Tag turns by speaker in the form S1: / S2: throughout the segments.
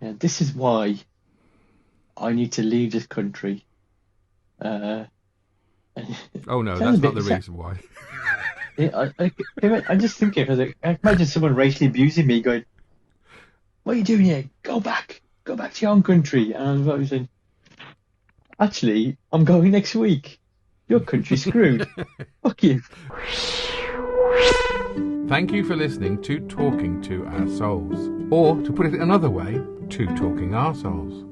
S1: Yeah, this is why I need to leave this country. Uh,
S2: Oh
S1: it
S2: no,
S1: sounds a
S2: that's not
S1: bit.
S2: the reason why.
S1: I'm just thinking, I imagine someone racially abusing me, going, "What are you doing here? Go back to your own country." And I was saying, "Actually, I'm going next week. Your country's screwed. Fuck you."
S2: Thank you for listening to Talking to Our Souls, or to put it another way, to Talking Our Souls.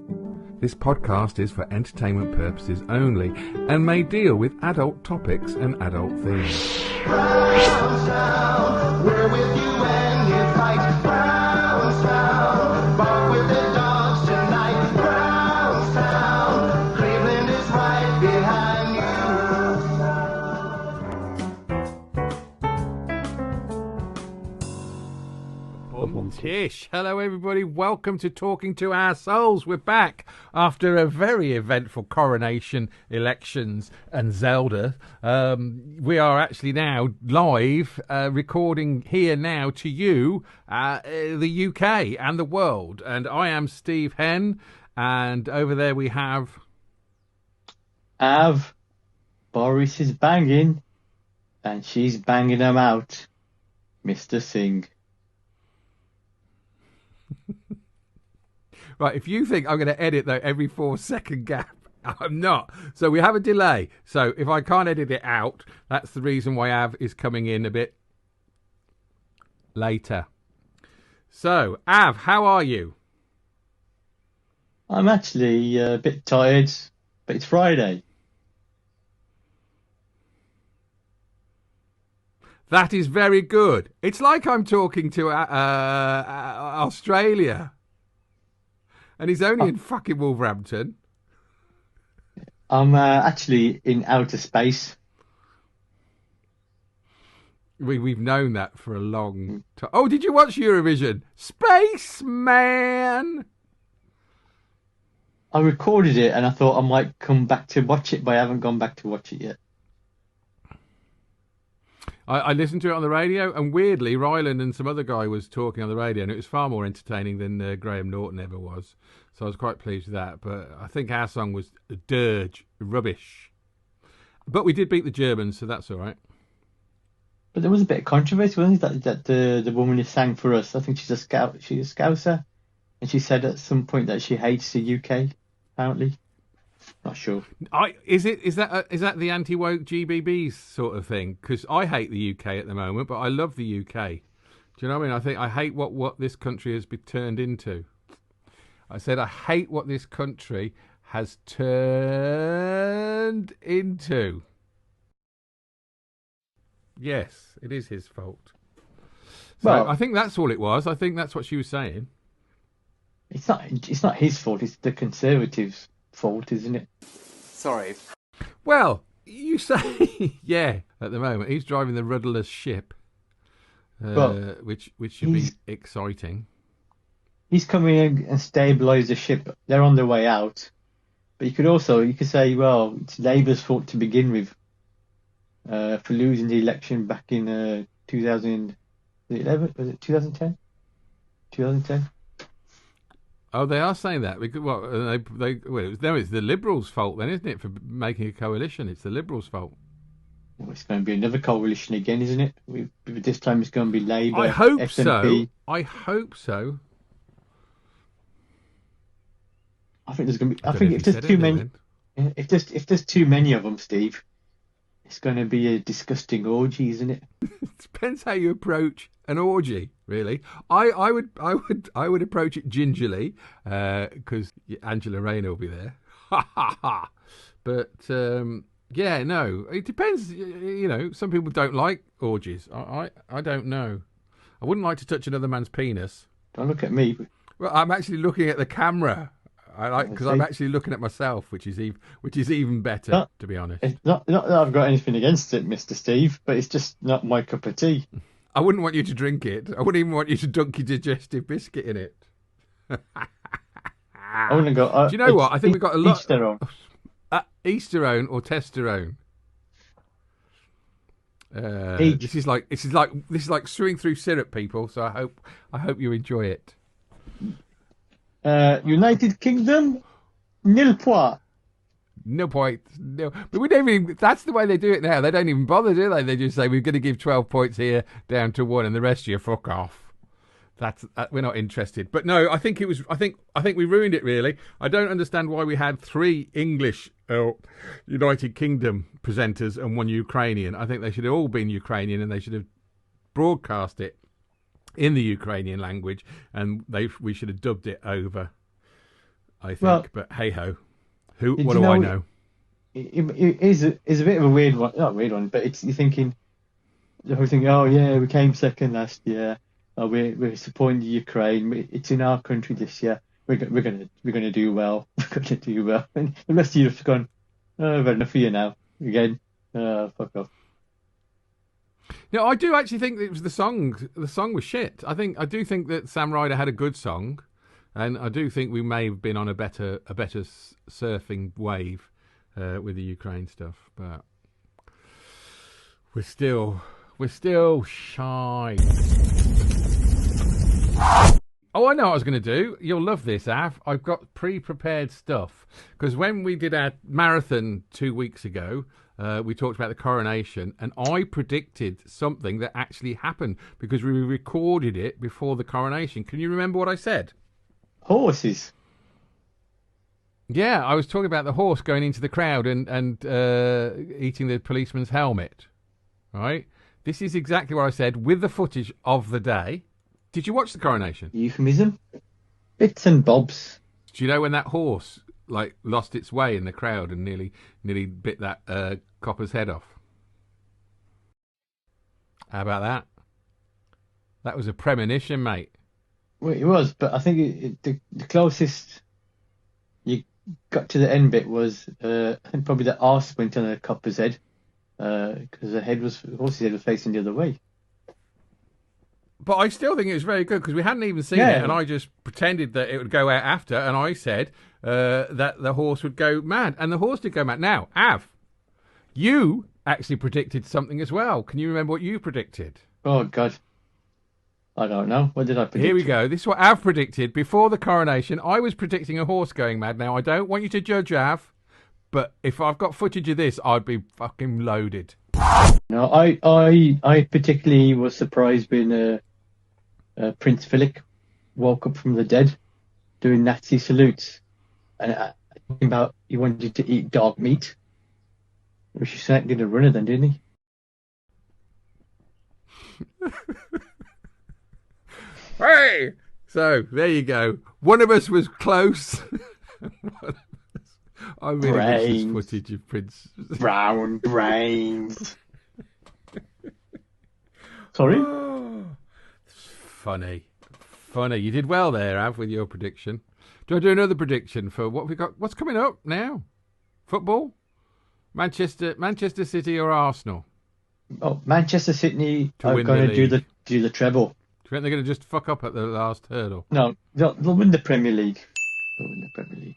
S2: This podcast is for entertainment purposes only and may deal with adult topics and adult themes.
S3: Brownstown, we're with you when you fight. Brownstown, bark with the dogs tonight. Brownstown, Cleveland is right behind you.
S2: Tish, hello everybody, welcome to Talking to Our Souls. We're back after a very eventful coronation, elections and Zelda. We are actually now live, recording here now to you, the UK and the world. And I am Steve Henn, and over there we have...
S1: Boris is banging, and she's banging him out, Mr. Singh.
S2: Right, if you think I'm going to edit though every 4-second gap, I'm not. So we have a delay. So if I can't edit it out, that's the reason why Av is coming in a bit later. So, Av, how are you?
S1: I'm actually a bit tired, but it's Friday.
S2: That is very good. It's like I'm talking to Australia. And he's only in fucking Wolverhampton.
S1: I'm actually in outer space.
S2: We've known that for a long time. Oh, did you watch Eurovision? Spaceman!
S1: I recorded it and I thought I might come back to watch it, but I haven't gone back to watch it yet.
S2: I listened to it on the radio, and weirdly, Ryland and some other guy was talking on the radio, and it was far more entertaining than Graham Norton ever was. So I was quite pleased with that. But I think our song was a dirge, rubbish. But we did beat the Germans, so that's all right.
S1: But there was a bit of controversy, wasn't it? That the woman who sang for us, I think she's a Scouser, and she said at some point that she hates the UK. Apparently, not sure.
S2: Is that the anti-woke GBBs sort of thing? Because I hate the UK at the moment, but I love the UK. Do you know what I mean? I think I hate what this country has been turned into. I said I hate what this country has turned into. Yes, it is his fault. So
S1: Well,
S2: I think that's all it was. I think that's what she was saying.
S1: it's not his fault. It's the Conservatives' fault, isn't it?
S4: Sorry.
S2: Well, you say, yeah, at the moment. He's driving the rudderless ship, which should be exciting.
S1: He's coming in and stabilised the ship. They're on their way out. But you could say, well, it's Labour's fault to begin with for losing the election back in 2011. Was it 2010? 2010.
S2: Oh, they are saying that because it's the Liberals' fault then, isn't it, for making a coalition? It's the Liberals' fault.
S1: Well, it's going to be another coalition again, isn't it? This time it's going to be Labour.
S2: I hope
S1: SNP.
S2: so. I hope so.
S1: I think there's going to be. I think if there's too many, if there's too many of them, Steve, it's going to be a disgusting orgy, isn't it?
S2: It depends how you approach an orgy, really. I would approach it gingerly, because Angela Rayner will be there. But yeah, no, it depends. You know, some people don't like orgies. I don't know. I wouldn't like to touch another man's penis.
S1: Don't look at me.
S2: Well, I'm actually looking at the camera. Because I'm actually looking at myself, which is even better, to be honest.
S1: It's not that I've got anything against it, Mr. Steve, but it's just not my cup of tea.
S2: I wouldn't want you to drink it. I wouldn't even want you to dunk your digestive biscuit in it.
S1: I wouldn't go.
S2: Do you know what? I think we've got a lot.
S1: Each their own.
S2: Easterone or testosterone. This is like swimming through syrup, people. So I hope you enjoy it.
S1: United Kingdom, nil point.
S2: No point. No, but we don't even. That's the way they do it now. They don't even bother, do they? They just say we're going to give 12 points here, down to 1, and the rest of you fuck off. We're not interested. But no, I think it was. I think we ruined it. Really, I don't understand why we had 3 English United Kingdom presenters and 1 Ukrainian. I think they should have all been Ukrainian, and they should have broadcast it in the Ukrainian language, and we should have dubbed it over. I think,
S1: Well,
S2: but hey ho, what
S1: you
S2: do
S1: know,
S2: I know?
S1: it is a bit of a weird one. Not a weird one, but you're thinking the whole thing. Oh yeah, we came second last year. Oh, we're supporting the Ukraine. It's in our country this year. We're gonna do well. We're gonna do well. And the rest of Europe's gone. Oh, I've had enough of you now. Again, fuck off.
S2: No, I do actually think it was the song. The song was shit. I do think that Sam Ryder had a good song, and I do think we may have been on a better surfing wave with the Ukraine stuff, but we're still shy. Oh, I know what I was going to do. You'll love this, Av. I've got pre-prepared stuff. Because when we did our marathon 2 weeks ago, we talked about the coronation, and I predicted something that actually happened because we recorded it before the coronation. Can you remember what I said?
S1: Horses.
S2: Yeah, I was talking about the horse going into the crowd and eating the policeman's helmet. Right? This is exactly what I said with the footage of the day. Did you watch the coronation?
S1: Euphemism. Bits and bobs.
S2: Do you know when that horse lost its way in the crowd and nearly bit that copper's head off? How about that? That was a premonition, mate.
S1: Well, it was, but I think the closest you got to the end bit was I think probably the arse went on the copper's head because the horse's head was facing the other way.
S2: But I still think it was very good because we hadn't even seen it, and I just pretended that it would go out after, and I said that the horse would go mad, and the horse did go mad. Now, Av, you actually predicted something as well. Can you remember what you predicted?
S1: Oh God, I don't know. What did I predict?
S2: Here we go. This is what Av predicted before the coronation. I was predicting a horse going mad. Now, I don't want you to judge Av, but if I've got footage of this, I'd be fucking loaded.
S1: No, I particularly was surprised when Prince Philip woke up from the dead doing Nazi salutes and talking about he wanted to eat dog meat. Rishi Sunak did a runner then, didn't he?
S2: Hey! So, there you go. One of us was close. I really wish this footage of Prince...
S1: Brown brains. Sorry?
S2: Oh, funny. You did well there, Av, with your prediction. Do I do another prediction for what we got? What's coming up now? Football? Manchester City or Arsenal?
S1: Oh, Manchester City
S2: To
S1: are
S2: win
S1: going
S2: the
S1: to
S2: league.
S1: do the treble.
S2: Do you think they're going to just fuck up at the last hurdle?
S1: No, they'll win the Premier League. They'll win the Premier League.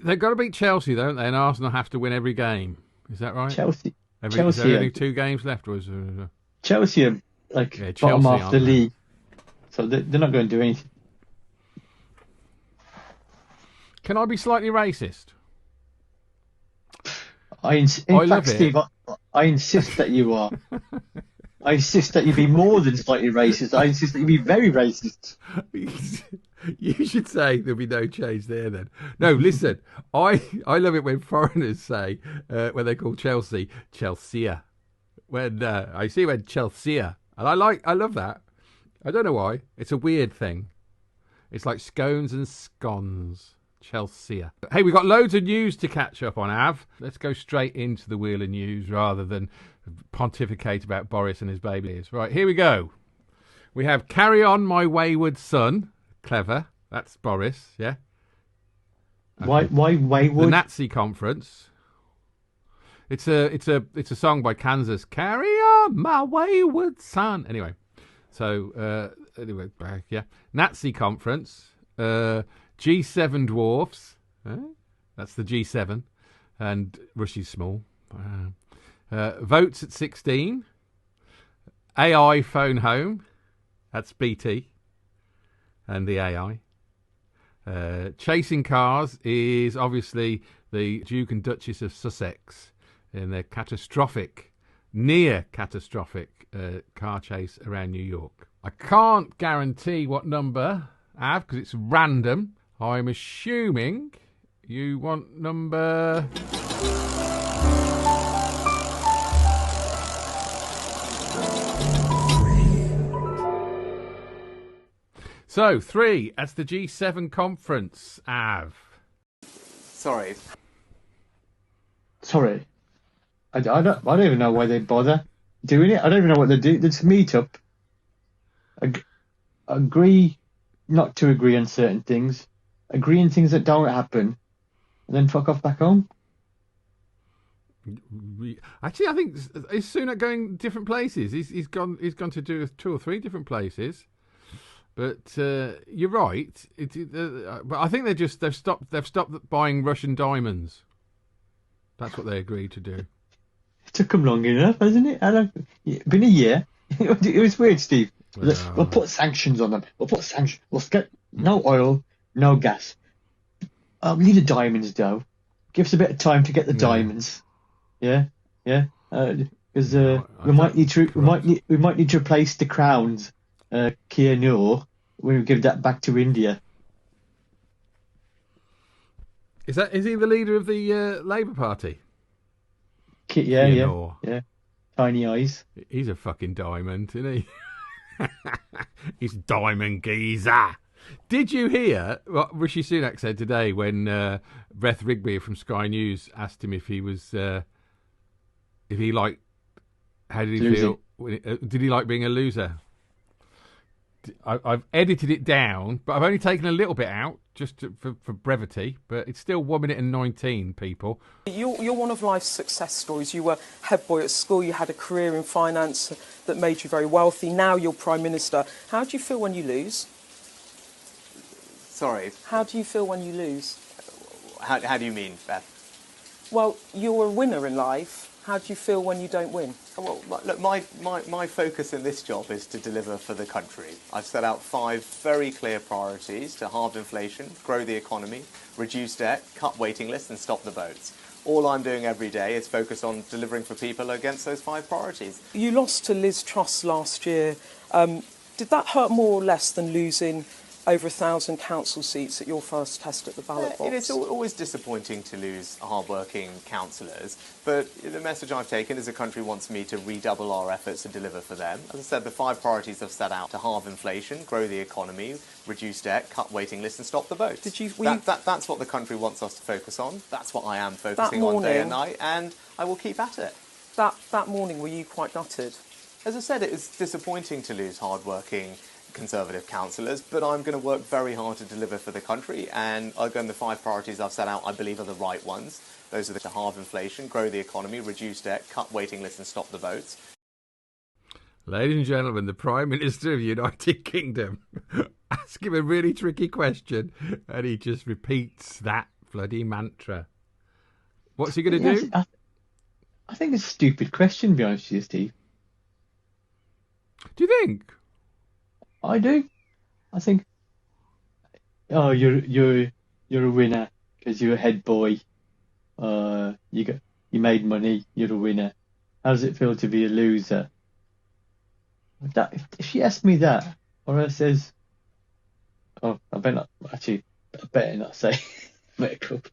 S2: They've got to beat Chelsea, don't they? And Arsenal have to win every game. Is that right?
S1: Chelsea.
S2: Is
S1: Chelsea.
S2: there only 2 games left? Or is there...
S1: Chelsea are bottom
S2: Chelsea,
S1: half the
S2: aren't they?
S1: league, so they're not going to do anything.
S2: Can I be slightly racist?
S1: In
S2: love
S1: fact,
S2: it.
S1: Steve, I insist that you are. I insist that you be more than slightly racist. I insist that you be very racist.
S2: You should say there'll be no change there then. No, listen, I love it when foreigners say, when they call Chelsea, Chelsea. When I see when Chelsea. And I love that. I don't know why. It's a weird thing. It's like scones and scones. Chelsea. Hey, we've got loads of news to catch up on, Av. Let's go straight into the wheel of news rather than pontificate about Boris and his babies. Right, here we go. We have Carry On My Wayward Son. Clever. That's Boris, yeah?
S1: Okay. Why wayward?
S2: The Nazi Conference. It's a song by Kansas. Carry on my wayward son. Anyway, so yeah. Nazi Conference. G7 dwarfs. That's the G7, and Russia's small. Votes at 16. AI phone home. That's BT and the AI. Chasing cars is obviously the Duke and Duchess of Sussex in their near catastrophic car chase around New York. I can't guarantee what number I have because it's random. I'm assuming you want number... So, 3, that's the G7 conference, Av.
S4: Sorry.
S1: I don't even know why they bother doing it. I don't even know what they do. They just meet up, agree not to agree on certain things, agree on things that don't happen, and then fuck off back home.
S2: Actually, I think is Sunak going different places. He's gone to do 2 or 3 different places. But you're right. But I think they've stopped buying Russian diamonds. That's what they agreed to do.
S1: It took them long enough, hasn't it? It's been a year. It was weird, Steve. We'll put sanctions on them. We'll get no oil, no gas. We need the diamonds, though. Give us a bit of time to get the diamonds. Yeah. Because we might need to replace the crowns. Kia Noor, we will give that back to India.
S2: Is he the leader of the Labour Party?
S1: Yeah. Tiny eyes.
S2: He's a fucking diamond, isn't he? He's Diamond Geezer. Did you hear what Rishi Sunak said today when Beth Rigby from Sky News asked him if he liked, how did he feel? Did he like being a loser? I've edited it down, but I've only taken a little bit out just for brevity. But it's still 1 minute and 19. People,
S5: you're one of life's success stories. You were head boy at school. You had a career in finance that made you very wealthy. Now you're prime minister. How do you feel when you lose?
S4: Sorry.
S5: How do you feel when you lose?
S4: How do you mean, Beth?
S5: Well, you're a winner in life. How do you feel when you don't win?
S4: Well, look, my focus in this job is to deliver for the country. I've set out 5 very clear priorities: to halve inflation, grow the economy, reduce debt, cut waiting lists and stop the votes. All I'm doing every day is focus on delivering for people against those 5 priorities.
S5: You lost to Liz Truss last year. Did that hurt more or less than losing over 1,000 council seats at your first test at the ballot box?
S4: It's always disappointing to lose hard-working councillors, but the message I've taken is the country wants me to redouble our efforts to deliver for them. As I said, the 5 priorities I've set out: to halve inflation, grow the economy, reduce debt, cut waiting lists and stop the votes. That's what the country wants us to focus on. That's what I am focusing on day and night, and I will keep at it.
S5: That morning, were you quite gutted?
S4: As I said, it was disappointing to lose hard-working Conservative councillors, but I'm going to work very hard to deliver for the country, and again, the 5 priorities I've set out I believe are the right ones. Those are to halve inflation, grow the economy, reduce debt, cut waiting lists and stop the votes.
S2: Ladies and gentlemen, the Prime Minister of the United Kingdom. Ask him a really tricky question and he just repeats that bloody mantra. What's he going to do?
S1: I think it's a stupid question, to be honest with you, Steve.
S2: Do you think?
S1: I do. I think, you're a winner because you're a head boy. You made money. You're a winner. How does it feel to be a loser? If she asked me that, or else says, I better not. Actually, I better not say. Make up.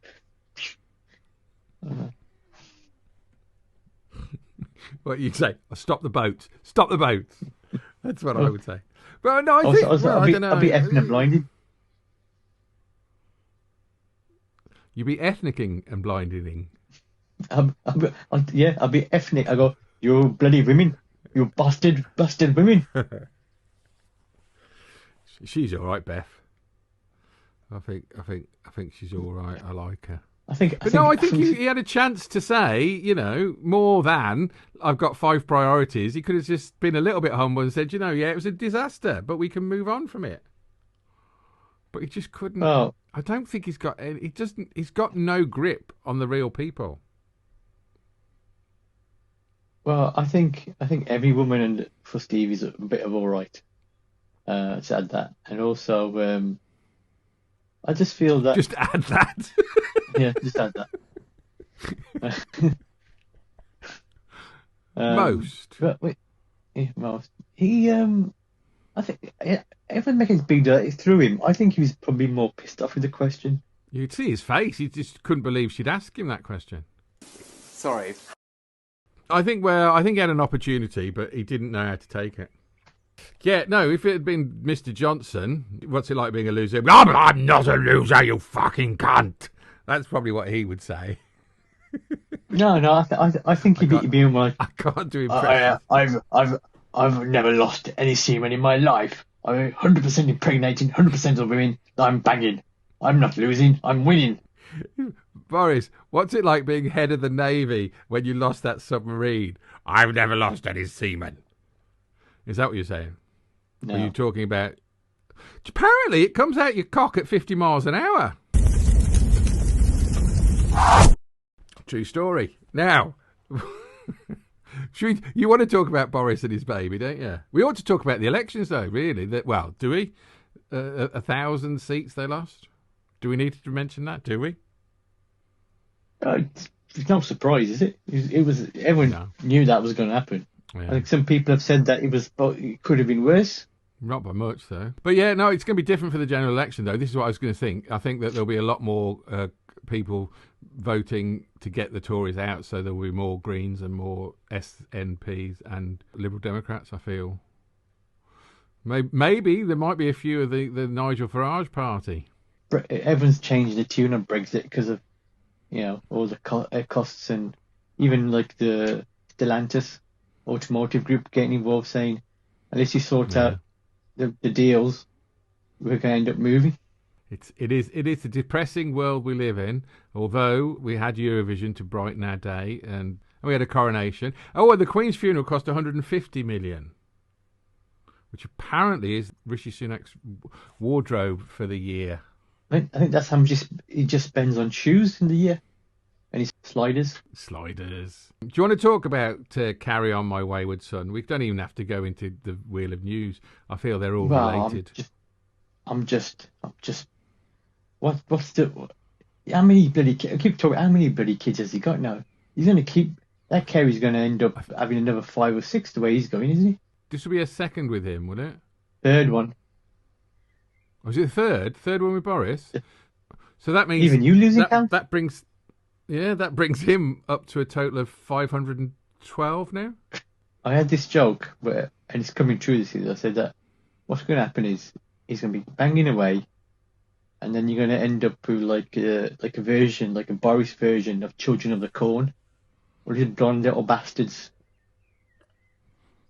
S2: What you'd say? Stop the boat. Stop the boat. That's what I would say. But no, I think I don't know.
S1: I'll be effing and blinded.
S2: You'd be ethnicking and blinding.
S1: I'll be ethnic. I go, you bloody women, you bastard women.
S2: She's all right, Beth. I think she's all right. I like her. I think he had a chance to say, more than I've got 5 priorities. He could have just been a little bit humble and said, it was a disaster, but we can move on from it. But he just couldn't.
S1: Oh.
S2: I don't think he's got. He's got no grip on the real people.
S1: Well, I think every woman and for Steve is a bit of all right. To add that, and also I just feel that.
S2: Just add that.
S1: Yeah, just add that.
S2: Most.
S1: But wait, yeah, most. I think everyone making a big deal. It threw him. I think he was probably more pissed off with the question.
S2: You'd see his face. He just couldn't believe she'd ask him that question.
S4: Sorry.
S2: I think he had an opportunity, but he didn't know how to take it. Yeah, no, if it had been Mr. Johnson, what's it like being a loser? I'm not a loser, you fucking cunt. That's probably what he would say.
S1: No, I think he'd be like,
S2: I can't do impressions.
S1: I've never lost any semen in my life. I'm 100% impregnating 100% of women that I'm banging. I'm not losing. I'm winning.
S2: Boris, what's it like being head of the Navy when you lost that submarine? I've never lost any semen. Is that what you're saying?
S1: No.
S2: Or are you talking about... Apparently, it comes out your cock at 50 miles an hour. True story. Now, you want to talk about Boris and his baby, don't you? We ought to talk about the elections, though, really. Well, do we? 1,000 seats they lost? Do we need to mention that? Do we?
S1: It's no surprise, is it? It was everyone knew that was going to happen.
S2: Yeah.
S1: I think some people have said that it could have been worse.
S2: Not by much, though. But yeah, no, it's going to be different for the general election, though. This is what I was going to think. I think that there'll be a lot more people voting to get the Tories out, so there will be more Greens and more SNPs and Liberal Democrats, I feel. Maybe there might be a few of the Nigel Farage party.
S1: Everyone's changed the tune on Brexit because of, all the costs, and even like the Stellantis automotive group getting involved, saying unless you sort out the deals, we're going to end up moving.
S2: It is a depressing world we live in. Although we had Eurovision to brighten our day, and we had a coronation. Oh, and the Queen's funeral cost 150 million, which apparently is Rishi Sunak's wardrobe for the year.
S1: I think that's how much he just spends on shoes in the year, and his sliders. Do
S2: you want to talk about Carry On My Wayward Son? We don't even have to go into the Wheel of News. I feel they're all related.
S1: What's how many bloody kids? I keep talking. How many bloody kids has he got now? He's going to keep that. Kerry's going to end up having another 5 or 6 the way he's going, isn't he?
S2: This will be a second with him, will it?
S1: Third one.
S2: Was it third? Third one with Boris? So that means
S1: even you losing count.
S2: That brings him up to a total of 512 now.
S1: I had this joke, and it's coming true this year. I said that what's going to happen is he's going to be banging away, and then you're going to end up with like a version, like a Boris version of Children of the Corn, where these blonde little bastards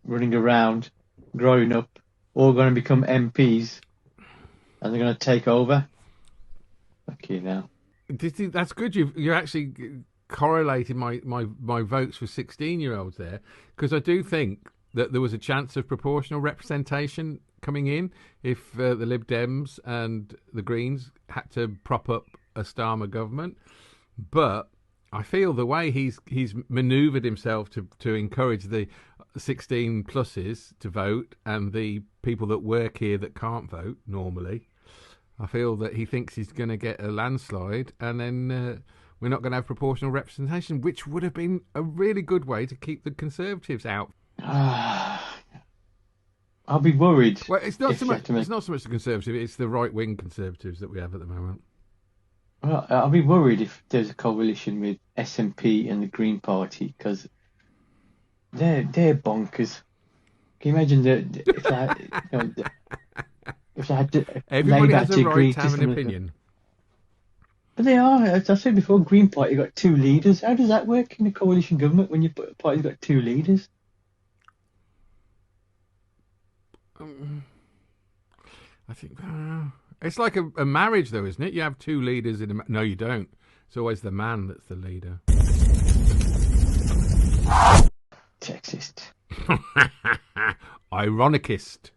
S1: running around, growing up, all going to become MPs, and they're going to take over. Okay, now.
S2: That's good. You're actually correlated my votes for 16-year-olds there, because I do think that there was a chance of proportional representation coming in if the Lib Dems and the Greens had to prop up a Starmer government. But I feel the way he's manoeuvred himself to encourage the 16 pluses to vote and the people that work here that can't vote normally, I feel that he thinks he's going to get a landslide, and then we're not going to have proportional representation, which would have been a really good way to keep the Conservatives out.
S1: I'll be worried.
S2: Well, it's not so much the Conservative; it's the right-wing Conservatives that we have at the moment.
S1: Well, I'll be worried if there's a coalition with SNP and the Green Party, because they're bonkers. Can you imagine if they had to?
S2: Everybody has a right to have an opinion.
S1: But they are, as I said before, Green Party got 2 leaders. How does that work in a coalition government when your party's got 2 leaders?
S2: I think it's like a marriage, though, isn't it? You have 2 leaders in a... No, you don't. It's always the man that's the leader.
S1: Sexist.
S2: Ironicist.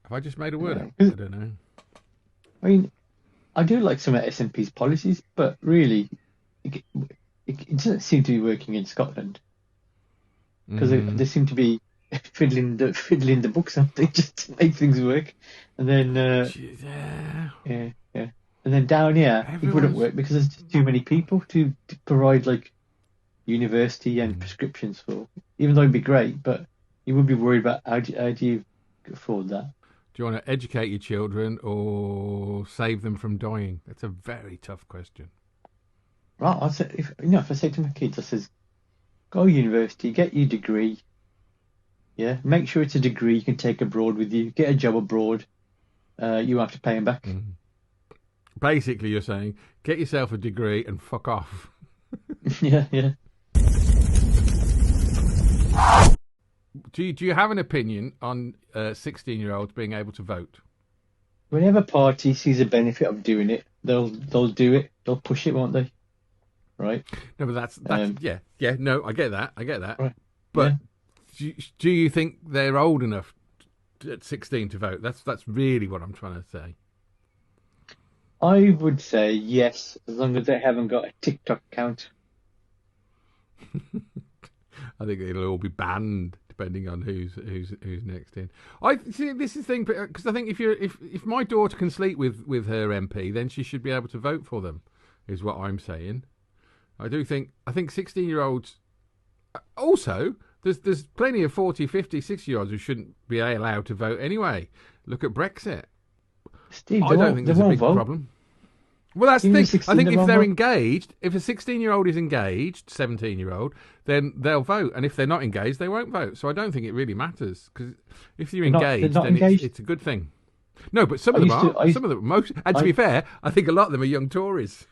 S2: Have I just made a word up? I don't know.
S1: I mean, I do like some of SNP's policies, but really, it doesn't seem to be working in Scotland, because they seem to be fiddling the books, something just to make things work, and then yeah. then down here, it wouldn't
S2: Everyone's-
S1: work because there's too many people to provide like university and prescriptions for. Even though it'd be great, but you would be worried about how do you afford that?
S2: Do you want to educate your children or save them from dying? That's a very tough question.
S1: Right, I say if I say to my kids, I says, go to university, get your degree. Yeah, make sure it's a degree you can take abroad with you. Get a job abroad. You have to pay them back.
S2: Basically, you're saying, get yourself a degree and fuck off.
S1: Yeah.
S2: Do you have an opinion on 16-year-olds being able to vote?
S1: Whenever a party sees a benefit of doing it, they'll do it. They'll push it, won't they? Right.
S2: No, but that's yeah. No, I get that.
S1: Right.
S2: But
S1: Yeah.
S2: do you think they're old enough at 16 to vote? That's really what I'm trying to say.
S1: I would say yes, as long as they haven't got a TikTok account.
S2: I think it'll all be banned depending on who's next in. I see this is the thing because I think if my daughter can sleep with her MP, then she should be able to vote for them. Is what I'm saying. I think 16-year-olds. Also, there's plenty of 40, 50, 60-year-olds who shouldn't be allowed to vote anyway. Look at Brexit.
S1: Steve,
S2: I don't think there's a big
S1: vote.
S2: problem. Well, that's the
S1: Even
S2: thing.
S1: 16
S2: I think
S1: they
S2: if
S1: won't
S2: they're
S1: vote.
S2: engaged, if a 16-year-old is engaged, 17-year-old, then they'll vote. And if they're not engaged, they won't vote. So I don't think it really matters. Because if you're engaged,
S1: not
S2: then
S1: engaged.
S2: it's a good thing. No, but some
S1: I
S2: of them
S1: used to-
S2: are.
S1: I used-
S2: Some of them, most. And to be fair, I think a lot of them are young Tories.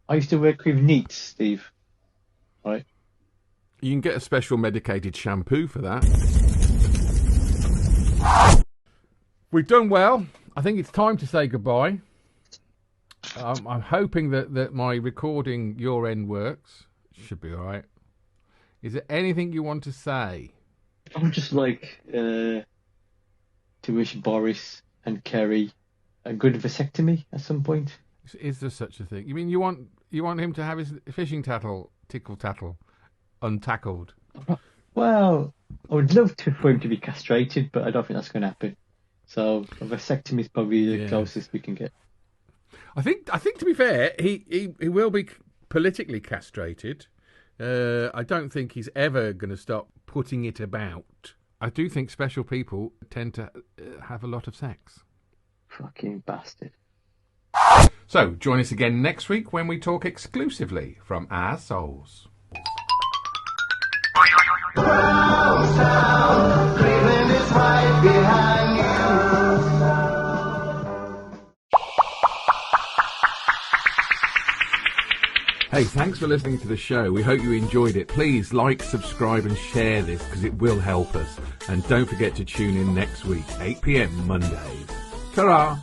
S1: I used to work with NEETs, Steve. Right.
S2: You can get a special medicated shampoo for that. We've done well. I think it's time to say goodbye. I'm hoping that my recording your end works. Should be all right. Is there anything you want to say?
S1: I would just like to wish Boris and Kerry a good vasectomy at some point.
S2: Is there such a thing? You mean you want him to have his fishing tickle tattle untackled?
S1: Well, I would love for him to be castrated, but I don't think that's going to happen. So a vasectomy is probably the
S2: Yes.
S1: closest we can get.
S2: I think to be fair, he will be politically castrated. I don't think he's ever going to stop putting it about. I do think special people tend to have a lot of sex.
S1: Fucking bastard.
S2: So join us again next week when we talk exclusively from our souls.
S3: Cleveland is right behind you.
S2: Hey, thanks for listening to the show. We hope you enjoyed it. Please like, subscribe and share this because it will help us. And don't forget to tune in next week, 8 p.m. Mondays. Ta-ra!